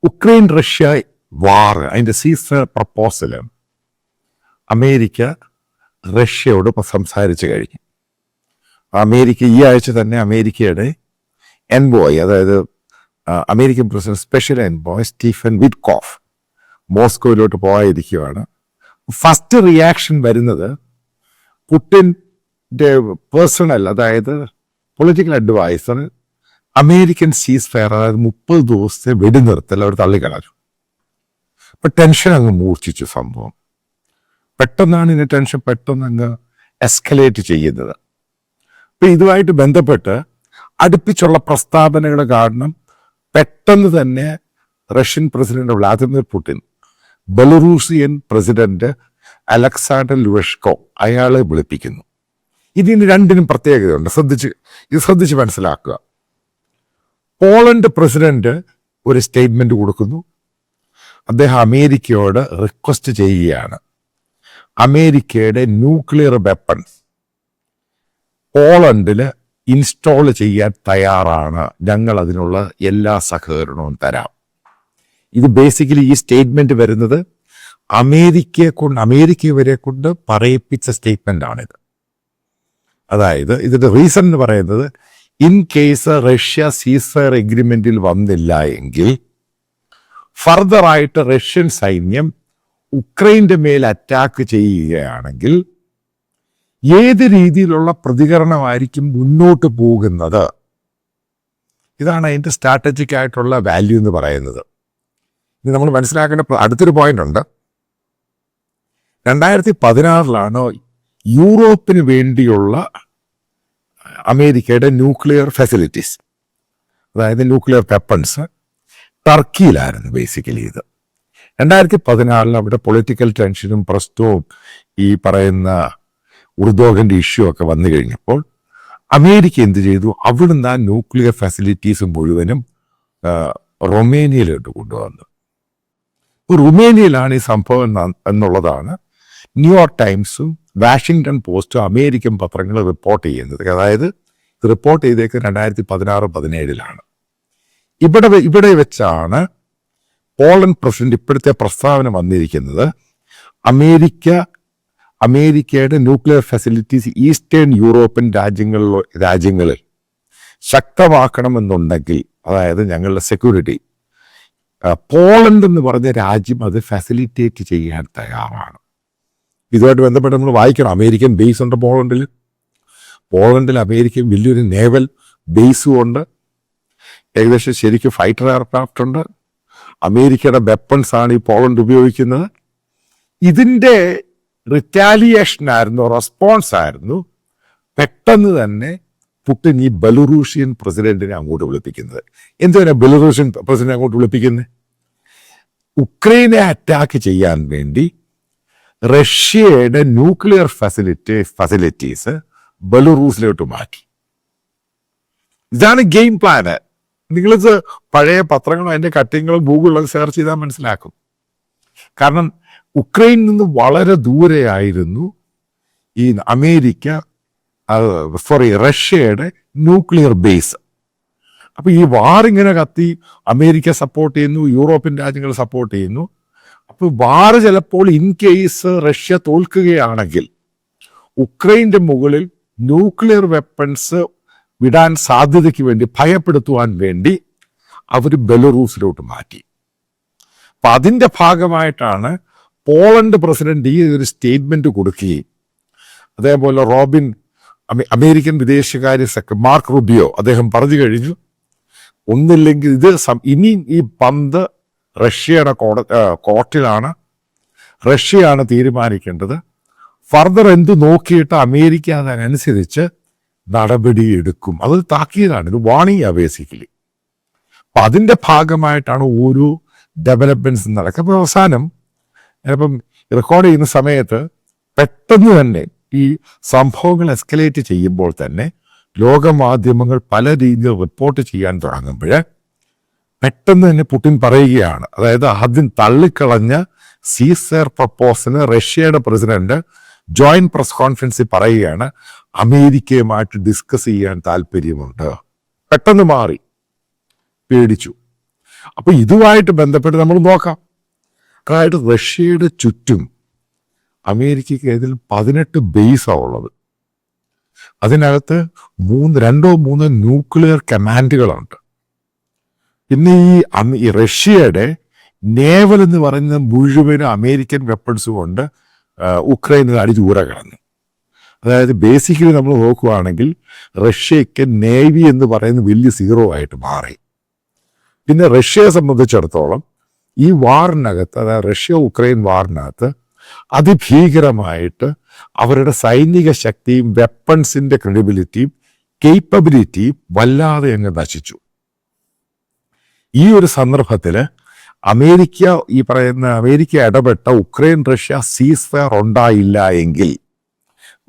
Ukraine Russia വാർ അതിൻ്റെ Caesar proposal America റഷ്യയോട് സംസാരിച്ചു കഴിഞ്ഞു. അമേരിക്ക ഈ ആഴ്ച തന്നെ അമേരിക്കയുടെ എൻവോയ്, അതായത് American president special envoy Stephen Witkoff മോസ്കോയിലോട്ട് പോയിരിക്കുകയാണ്. ഫസ്റ്റ് റിയാക്ഷൻ വരുന്നത് പുടിൻ്റെ പേഴ്സണൽ, അതായത് political adviser American ceasefire, അതായത് 30 ദിവസത്തെ വെടിനിർത്തൽ അവർ തള്ളിക്കളഞ്ഞു. അപ്പൊ ടെൻഷൻ അങ്ങ് മൂർച്ഛിച്ചു സംഭവം. പെട്ടെന്നാണ് ഇതിന്റെ ടെൻഷൻ പെട്ടെന്ന് അങ്ങ് എസ്കലേറ്റ് ചെയ്യുന്നത്. അപ്പൊ ഇതുമായിട്ട് ബന്ധപ്പെട്ട് അടുപ്പിച്ചുള്ള പ്രസ്താവനകൾ കാരണം പെട്ടെന്ന് തന്നെ Russian president Vladimir Putin Belarusian president Alexander Lukashenko അയാളെ വിളിപ്പിക്കുന്നു. ഇതിന് രണ്ടിനും പ്രത്യേകതയുണ്ട്, ശ്രദ്ധിച്ച് മനസ്സിലാക്കുക. പോളണ്ട് പ്രസിഡന്റ് ഒരു സ്റ്റേറ്റ്മെന്റ് കൊടുക്കുന്നു. അദ്ദേഹം അമേരിക്കയോട് റിക്വസ്റ്റ് ചെയ്യുകയാണ്, അമേരിക്കയുടെ ന്യൂക്ലിയർ വെപ്പൺസ് പോളണ്ടിൽ ഇൻസ്റ്റാൾ ചെയ്യാൻ തയ്യാറാണ്, ഞങ്ങൾ അതിനുള്ള എല്ലാ സഹകരണവും തരാം. ഇത് ബേസിക്കലി ഈ സ്റ്റേറ്റ്മെന്റ് വരുന്നത് അമേരിക്ക വരെ കൊണ്ട് പറയിപ്പിച്ച സ്റ്റേറ്റ്മെന്റ് ആണിത്. അതായത് ഇതിന്റെ റീസൺ എന്ന് പറയുന്നത്, ഇൻ കേസ് റഷ്യ സീസർ എഗ്രിമെന്റിൽ വന്നില്ല എങ്കിൽ ഫർദറായിട്ട് റഷ്യൻ സൈന്യം ഉക്രൈൻ്റെ മേൽ അറ്റാക്ക് ചെയ്യുകയാണെങ്കിൽ ഏത് രീതിയിലുള്ള പ്രതികരണമായിരിക്കും മുന്നോട്ട് പോകുന്നത്. ഇതാണ് അതിൻ്റെ സ്ട്രാറ്റജിക് ആയിട്ടുള്ള വാല്യൂ എന്ന് പറയുന്നത്. ഇനി നമ്മൾ മനസ്സിലാക്കേണ്ട അടുത്തൊരു പോയിന്റ് ഉണ്ട്. 2016 യൂറോപ്പിന് വേണ്ടിയുള്ള അമേരിക്കയുടെ ന്യൂക്ലിയർ ഫെസിലിറ്റീസ്, അതായത് ന്യൂക്ലിയർ വെപ്പൺസ് ടർക്കിയിലായിരുന്നു ബേസിക്കലി. ഇത് 2016 അവിടെ പൊളിറ്റിക്കൽ ടെൻഷനും പ്രശ്നവും ഈ പറയുന്ന ഉർദോഗന്റെ ഇഷ്യൂ ഒക്കെ വന്നു കഴിഞ്ഞപ്പോൾ അമേരിക്ക എന്ത് ചെയ്തു, അവിടുന്ന് ആ ന്യൂക്ലിയർ ഫെസിലിറ്റീസ് മുഴുവനും റൊമേനിയയിലോട്ട് കൊണ്ടുവന്നു. റുമേനിയയിലാണ് ഈ സംഭവം എന്നുള്ളതാണ് ന്യൂയോർക്ക് ടൈംസും വാഷിങ്ടൺ പോസ്റ്റും അമേരിക്കൻ പത്രങ്ങൾ റിപ്പോർട്ട് ചെയ്യുന്നത്. അതായത് റിപ്പോർട്ട് ചെയ്തേക്ക് 2016-17 ഇവിടെ വെച്ചാണ് പോളണ്ട് പ്രസിഡന്റ് ഇപ്പോഴത്തെ പ്രസ്താവന വന്നിരിക്കുന്നത്. അമേരിക്കയുടെ ന്യൂക്ലിയർ ഫെസിലിറ്റീസ് ഈസ്റ്റേൺ യൂറോപ്യൻ രാജ്യങ്ങളിൽ ശക്തമാക്കണമെന്നുണ്ടെങ്കിൽ, അതായത് ഞങ്ങളുടെ സെക്യൂരിറ്റി, പോളണ്ട് എന്ന് പറഞ്ഞ രാജ്യം അത് ഫെസിലിറ്റേറ്റ് ചെയ്യാൻ തയ്യാറാണ്. ഇതുമായിട്ട് ബന്ധപ്പെട്ട് നമ്മൾ വായിക്കണം. അമേരിക്കൻ ബേസ് ഉണ്ട് പോളണ്ടിൽ അമേരിക്കൻ വലിയൊരു നേവൽ ബേസും ഉണ്ട്. ഏകദേശം ശരിക്കും ഫൈറ്റർ എയർക്രാഫ്റ്റ് ഉണ്ട്. അമേരിക്കയുടെ വെപ്പൺസ് ആണ് ഈ പോളണ്ട് ഉപയോഗിക്കുന്നത്. ഇതിൻ്റെ റിറ്റാലിയേഷൻ ആയിരുന്നു, റെസ്പോൺസ് ആയിരുന്നു പെട്ടെന്ന് തന്നെ പുടിൻ ഈ ബെലറൂഷ്യൻ പ്രസിഡന്റിനെ അങ്ങോട്ട് വിളിപ്പിക്കുന്നത്. എന്തിനാ ബെലറൂഷ്യൻ പ്രസിഡന്റ് അങ്ങോട്ട് വിളിപ്പിക്കുന്നത്? ഉക്രൈനെ അറ്റാക്ക് ചെയ്യാൻ വേണ്ടി റഷ്യയുടെ ന്യൂക്ലിയർ ഫെസിലിറ്റീസ് ബെലറൂസിലോട്ട് മാറ്റി. ഇതാണ് ഗെയിം പ്ലാന്. നിങ്ങളിത് പഴയ പത്രങ്ങളും അതിൻ്റെ കട്ടിങ്ങളും ഗൂഗിളിലൊക്കെ സെർച്ച് ചെയ്താൽ മനസ്സിലാക്കും. കാരണം ഉക്രൈനിൽ നിന്ന് വളരെ ദൂരെയായിരുന്നു ഈ റഷ്യയുടെ ന്യൂക്ലിയർ ബേസ്. അപ്പൊ ഈ വാർ ഇങ്ങനെ കത്തി അമേരിക്ക സപ്പോർട്ട് ചെയ്യുന്നു, യൂറോപ്യൻ രാജ്യങ്ങൾ സപ്പോർട്ട് ചെയ്യുന്നു. അപ്പൊ വാർ ചിലപ്പോൾ ഇൻ കേസ് റഷ്യ തോൽക്കുകയാണെങ്കിൽ ഉക്രൈൻ്റെ മുകളിൽ ന്യൂക്ലിയർ വെപ്പൺസ് വിടാൻ സാധ്യതയ്ക്ക് വേണ്ടി, ഭയപ്പെടുത്തുവാൻ വേണ്ടി അവർ ബെലറൂസിലോട്ട് മാറ്റി. അപ്പൊ അതിൻ്റെ ഭാഗമായിട്ടാണ് പോളണ്ട് പ്രസിഡന്റ് ഈ ഒരു സ്റ്റേറ്റ്മെന്റ് കൊടുക്കുകയും, അതേപോലെ അമേരിക്കൻ വിദേശകാര്യ സെക്രട്ടറി മാർക്ക് റുബിയോ അദ്ദേഹം പറഞ്ഞു കഴിഞ്ഞു, ഒന്നില്ലെങ്കിൽ ഇനി ഈ പന്ത് റഷ്യയുടെ കോർട്ടിലാണ്, റഷ്യയാണ് തീരുമാനിക്കേണ്ടത്. ഫർദർ എന്ത് നോക്കിയിട്ട് അമേരിക്ക അതിനനുസരിച്ച് നടപടിയെടുക്കും. അത് താക്കീതാണ്, ഒരു വാണിംഗ് ബേസിക്കലി. അപ്പൊ അതിൻ്റെ ഭാഗമായിട്ടാണ് ഓരോ ഡെവലപ്മെന്റ്സ് നടക്കുക. അപ്പോൾ അവസാനം ചിലപ്പം റെക്കോർഡ് ചെയ്യുന്ന സമയത്ത് പെട്ടെന്ന് തന്നെ ഈ സംഭവങ്ങൾ എസ്കലേറ്റ് ചെയ്യുമ്പോൾ തന്നെ ലോകമാധ്യമങ്ങൾ പല രീതിയിൽ റിപ്പോർട്ട് ചെയ്യാൻ തുടങ്ങുമ്പോൾ പെട്ടെന്ന് തന്നെ പുടിൻ പറയുകയാണ്, അതായത് ആദ്യം തള്ളിക്കളഞ്ഞ സീസർ പ്രപ്പോസലിന് റഷ്യയുടെ പ്രസിഡന്റ് ജോയിന്റ് പ്രസ് കോൺഫറൻസിൽ പറയുകയാണ്, അമേരിക്കയുമായിട്ട് ഡിസ്കസ് ചെയ്യാൻ താല്പര്യമുണ്ട്. പെട്ടെന്ന് മാറി, പേടിച്ചു. അപ്പോൾ ഇതുമായിട്ട് ബന്ധപ്പെട്ട് നമ്മൾ നോക്കാം. അതായത് റഷ്യയുടെ ചുറ്റും അമേരിക്കയ്ക്ക് ഇതിൽ 18 ബേസാണ് ഉള്ളത്. അതിനകത്ത് 2-3 ന്യൂക്ലിയർ കമാൻഡുകളുണ്ട്. പിന്നെ ഈ റഷ്യയുടെ നേവൽ എന്ന് പറയുന്ന മുഴുവനും അമേരിക്കൻ വെപ്പൺസ് കൊണ്ട് ഉക്രൈനിൽ അടിചൂര കിടന്നു. അതായത് ബേസിക്കലി നമ്മൾ നോക്കുകയാണെങ്കിൽ റഷ്യക്ക് നേവി എന്ന് പറയുന്ന വലിയ സീറോ ആയിട്ട് മാറി. പിന്നെ റഷ്യയെ സംബന്ധിച്ചിടത്തോളം ഈ വാറിനകത്ത്, അതായത് റഷ്യ ഉക്രൈൻ വാറിനകത്ത് അതിഭീകരമായിട്ട് അവരുടെ സൈനിക ശക്തിയും വെപ്പൺസിന്റെ ക്രെഡിബിലിറ്റിയും കേപ്പബിലിറ്റിയും വല്ലാതെ അങ്ങ് നശിച്ചു. ഈ ഒരു സന്ദർഭത്തിൽ അമേരിക്ക ഇടപെട്ട ഉക്രൈൻ റഷ്യ സീസ് ഫയർ ഉണ്ടായില്ല എങ്കിൽ,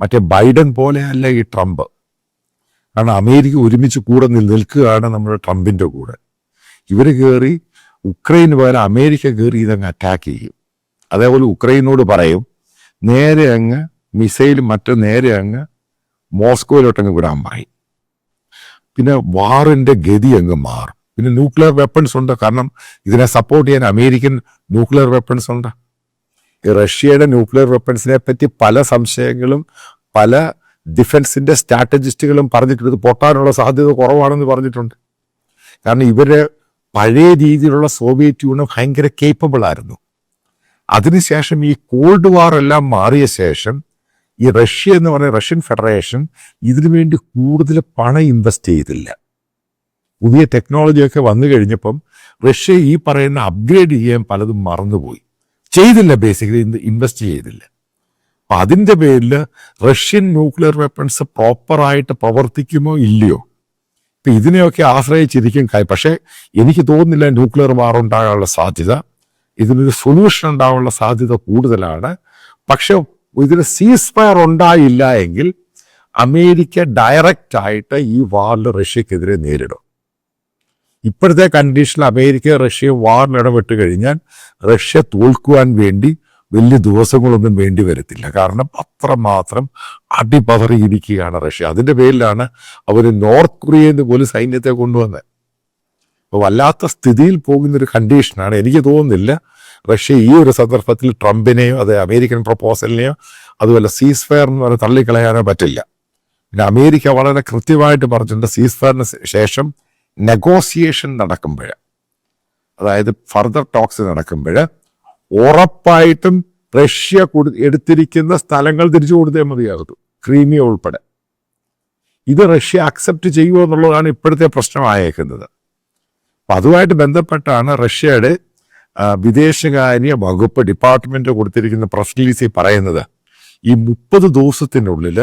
മറ്റേ ബൈഡൻ പോലെയല്ല ഈ ട്രംപ്. കാരണം അമേരിക്ക ഒരുമിച്ച് കൂടെ നിൽക്കുകയാണ് നമ്മുടെ ട്രംപിൻ്റെ കൂടെ. ഇവർ കയറി ഉക്രൈന് പകരം അമേരിക്ക കയറി ഇതങ്ങ് അറ്റാക്ക് ചെയ്യും. അതേപോലെ ഉക്രൈനോട് പറയും നേരെ അങ്ങ് മിസൈൽ നേരെ അങ്ങ് മോസ്കോയിലോട്ടങ്ങ് വിടാൻ പറയും. പിന്നെ വാറിൻ്റെ ഗതി അങ്ങ് മാറും. പിന്നെ ന്യൂക്ലിയർ വെപ്പൺസ് ഉണ്ട്. കാരണം ഇതിനെ സപ്പോർട്ട് ചെയ്യാൻ അമേരിക്കൻ ന്യൂക്ലിയർ വെപ്പൺസ് ഉണ്ട്. റഷ്യയുടെ ന്യൂക്ലിയർ വെപ്പൺസിനെ പറ്റി പല സംശയങ്ങളും പല ഡിഫൻസിന്റെ സ്ട്രാറ്റജിസ്റ്റുകളും പറഞ്ഞിട്ടുണ്ട്. ഇത് പൊട്ടാനുള്ള സാധ്യത കുറവാണെന്ന് പറഞ്ഞിട്ടുണ്ട്. കാരണം ഇവര് പഴയ രീതിയിലുള്ള സോവിയറ്റ് യൂണിയൻ ഭയങ്കര കേപ്പബിൾ ആയിരുന്നു. അതിനുശേഷം ഈ കോൾഡ് വാർ എല്ലാം മാറിയ ശേഷം ഈ റഷ്യ എന്ന് പറയുന്ന റഷ്യൻ ഫെഡറേഷൻ ഇതിനു വേണ്ടി കൂടുതൽ പണം ഇൻവെസ്റ്റ് ചെയ്തില്ല. പുതിയ ടെക്നോളജിയൊക്കെ വന്നു കഴിഞ്ഞപ്പം റഷ്യ ഈ പറയുന്ന അപ്ഗ്രേഡ് ചെയ്യാൻ പലതും മറന്നുപോയി, ചെയ്തില്ല. ബേസിക്കലി ഇൻവെസ്റ്റ് ചെയ്തില്ല. അപ്പം അതിൻ്റെ പേരിൽ റഷ്യൻ ന്യൂക്ലിയർ വെപ്പൺസ് പ്രോപ്പറായിട്ട് പ്രവർത്തിക്കുമോ ഇല്ലയോ, ഇപ്പം ഇതിനെയൊക്കെ ആശ്രയിച്ചിരിക്കും. പക്ഷേ എനിക്ക് തോന്നുന്നില്ല ന്യൂക്ലിയർ വാർ ഉണ്ടാകാനുള്ള സാധ്യത. ഇതിനൊരു സൊല്യൂഷൻ ഉണ്ടാകാനുള്ള സാധ്യത കൂടുതലാണ്. പക്ഷെ ഇതിന് സീസ് ഫയർ ഉണ്ടായില്ല എങ്കിൽ അമേരിക്ക ഡയറക്റ്റായിട്ട് ഈ വാറിൽ റഷ്യക്കെതിരെ നേരിടും. ഇപ്പോഴത്തെ കണ്ടീഷനിൽ അമേരിക്ക റഷ്യ വാറിൽ ഇടപെട്ട് കഴിഞ്ഞാൽ റഷ്യ തോൽക്കുവാൻ വേണ്ടി വലിയ ദിവസങ്ങളൊന്നും വേണ്ടി വരത്തില്ല. കാരണം അത്രമാത്രം അടിപതറിയിരിക്കുകയാണ് റഷ്യ. അതിൻ്റെ പേരിലാണ് അവർ നോർത്ത് കൊറിയയിൽ പോലും സൈന്യത്തെ കൊണ്ടുവന്നത്. അപ്പോൾ വല്ലാത്ത സ്ഥിതിയിൽ പോകുന്നൊരു കണ്ടീഷനാണ്. എനിക്ക് തോന്നുന്നില്ല റഷ്യ ഈ ഒരു സന്ദർഭത്തിൽ ട്രംപിനെയോ അത് അമേരിക്കൻ പ്രപ്പോസലിനെയോ അതുപോലെ സീസ് ഫയർ എന്ന് പറഞ്ഞ് തള്ളിക്കളയാനോ പറ്റില്ല. പിന്നെ അമേരിക്ക വളരെ കൃത്യമായിട്ട് പറഞ്ഞിട്ടുണ്ട് സീസ് ഫയറിന് ശേഷം നെഗോസിയേഷൻ നടക്കുമ്പോൾ, അതായത് ഫർദർ ടോക്സ് നടക്കുമ്പോൾ ഉറപ്പായിട്ടും റഷ്യ എടുത്തിരിക്കുന്ന സ്ഥലങ്ങൾ തിരിച്ചു കൊടുത്തേ മതിയാകും, ക്രീമിയ ഉൾപ്പെടെ. ഇത് റഷ്യ അക്സെപ്റ്റ് ചെയ്യുമോ എന്നുള്ളതാണ് ഇപ്പോഴത്തെ പ്രശ്നമായേക്കുന്നത്. അപ്പം അതുമായിട്ട് ബന്ധപ്പെട്ടാണ് റഷ്യയുടെ വിദേശകാര്യ വകുപ്പ് ഡിപ്പാർട്ട്മെന്റ് കൊടുത്തിരിക്കുന്ന പ്രസ് റിലീസിൽ പറയുന്നത് ഈ 30 ദിവസത്തിനുള്ളിൽ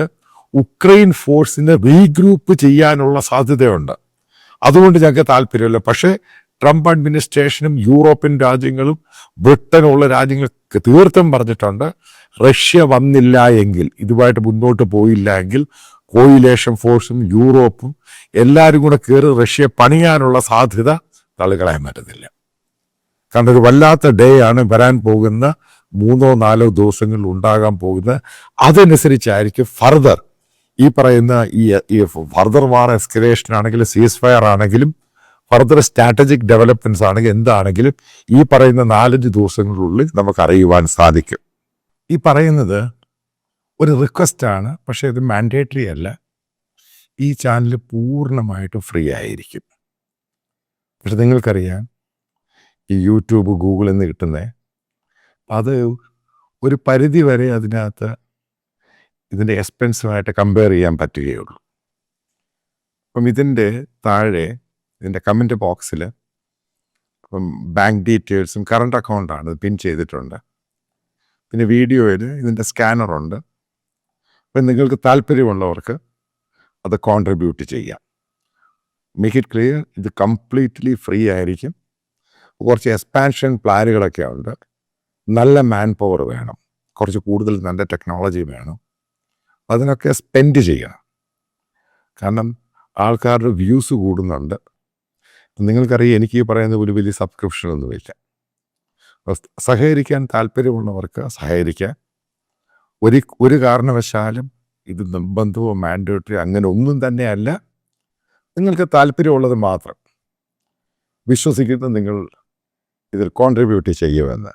ഉക്രൈൻ ഫോഴ്സിനെ റീഗ്രൂപ്പ് ചെയ്യാനുള്ള സാധ്യതയുണ്ട്. അതുകൊണ്ട് ഞങ്ങൾക്ക് താല്പര്യമില്ല. പക്ഷേ ട്രംപ് അഡ്മിനിസ്ട്രേഷനും യൂറോപ്യൻ രാജ്യങ്ങളും ബ്രിട്ടനുള്ള രാജ്യങ്ങൾക്ക് തീർത്തും പറഞ്ഞിട്ടുണ്ട് റഷ്യ വന്നില്ല എങ്കിൽ, ഇതുമായിട്ട് മുന്നോട്ട് പോയില്ല എങ്കിൽ കോയിലേഷൻ ഫോഴ്സും യൂറോപ്പും എല്ലാവരും കൂടെ കയറി റഷ്യ പണിയാനുള്ള സാധ്യത തള്ളിക്കളയാൻ പറ്റത്തില്ല. കാരണം ഒരു വല്ലാത്ത ഡേ ആണ് വരാൻ പോകുന്ന 3-4 ദിവസങ്ങളിൽ ഉണ്ടാകാൻ പോകുന്നത്. അതനുസരിച്ചായിരിക്കും ഫർദർ ഈ പറയുന്ന ഈ ഫർദർ വാർ എസ്കലേഷൻ ആണെങ്കിലും സീസ് ഫയർ ആണെങ്കിലും ഫർദർ സ്ട്രാറ്റജിക് ഡെവലപ്മെന്റ്സ് ആണെങ്കിൽ എന്താണെങ്കിലും ഈ പറയുന്ന 4-5 ദിവസങ്ങളിനുള്ളിൽ നമുക്ക് അറിയുവാൻ സാധിക്കും. ഈ പറയുന്നത് ഒരു റിക്വസ്റ്റാണ്, പക്ഷേ ഇത് മാൻഡേറ്ററി അല്ല. ഈ ചാനൽ പൂർണ്ണമായിട്ടും ഫ്രീ ആയിരിക്കും. പക്ഷെ നിങ്ങൾക്കറിയാം ഈ യൂട്യൂബ് ഗൂഗിളിൽ നിന്ന് കിട്ടുന്നത് അത് ഒരു പരിധി വരെ അതിനകത്ത് ഇതിൻ്റെ എക്സ്പെൻസുമായിട്ട് കമ്പയർ ചെയ്യാൻ പറ്റുകയുള്ളൂ. അപ്പം ഇതിൻ്റെ താഴെ ഇതിൻ്റെ കമൻറ്റ് ബോക്സിൽ ഇപ്പം ബാങ്ക് ഡീറ്റെയിൽസും കറണ്ട് അക്കൗണ്ടാണ് പിൻ ചെയ്തിട്ടുണ്ട്. പിന്നെ വീഡിയോയിൽ ഇതിൻ്റെ സ്കാനറുണ്ട്. അപ്പം നിങ്ങൾക്ക് താല്പര്യമുള്ളവർക്ക് അത് കോൺട്രിബ്യൂട്ട് ചെയ്യാം. മേക്ക് ഇറ്റ് ക്ലിയർ, ഇത് കംപ്ലീറ്റ്ലി ഫ്രീ ആയിരിക്കും. കുറച്ച് എക്സ്പാൻഷൻ പ്ലാനുകളൊക്കെ ഉണ്ട്. നല്ല മാൻ പവർ വേണം, കുറച്ച് കൂടുതൽ നല്ല ടെക്നോളജി വേണം. അതിനൊക്കെ സ്പെൻഡ് ചെയ്യണം. കാരണം ആൾക്കാരുടെ വ്യൂസ് കൂടുന്നുണ്ട്. നിങ്ങൾക്കറിയാം എനിക്ക് ഈ പറയുന്ന ഒരു വലിയ സബ്സ്ക്രിപ്ഷനൊന്നുമില്ല. സഹകരിക്കാൻ താല്പര്യമുള്ളവർക്ക് സഹകരിക്കാൻ. ഒരു കാരണവശാലും ഇത് നിർബന്ധമോ മാൻഡേറ്ററി അങ്ങനെ ഒന്നും തന്നെയല്ല. നിങ്ങൾക്ക് താല്പര്യമുള്ളത് മാത്രം. വിശ്വസിക്കുന്നു നിങ്ങൾ ഇതിൽ കോൺട്രിബ്യൂട്ട് ചെയ്യുമെന്ന്.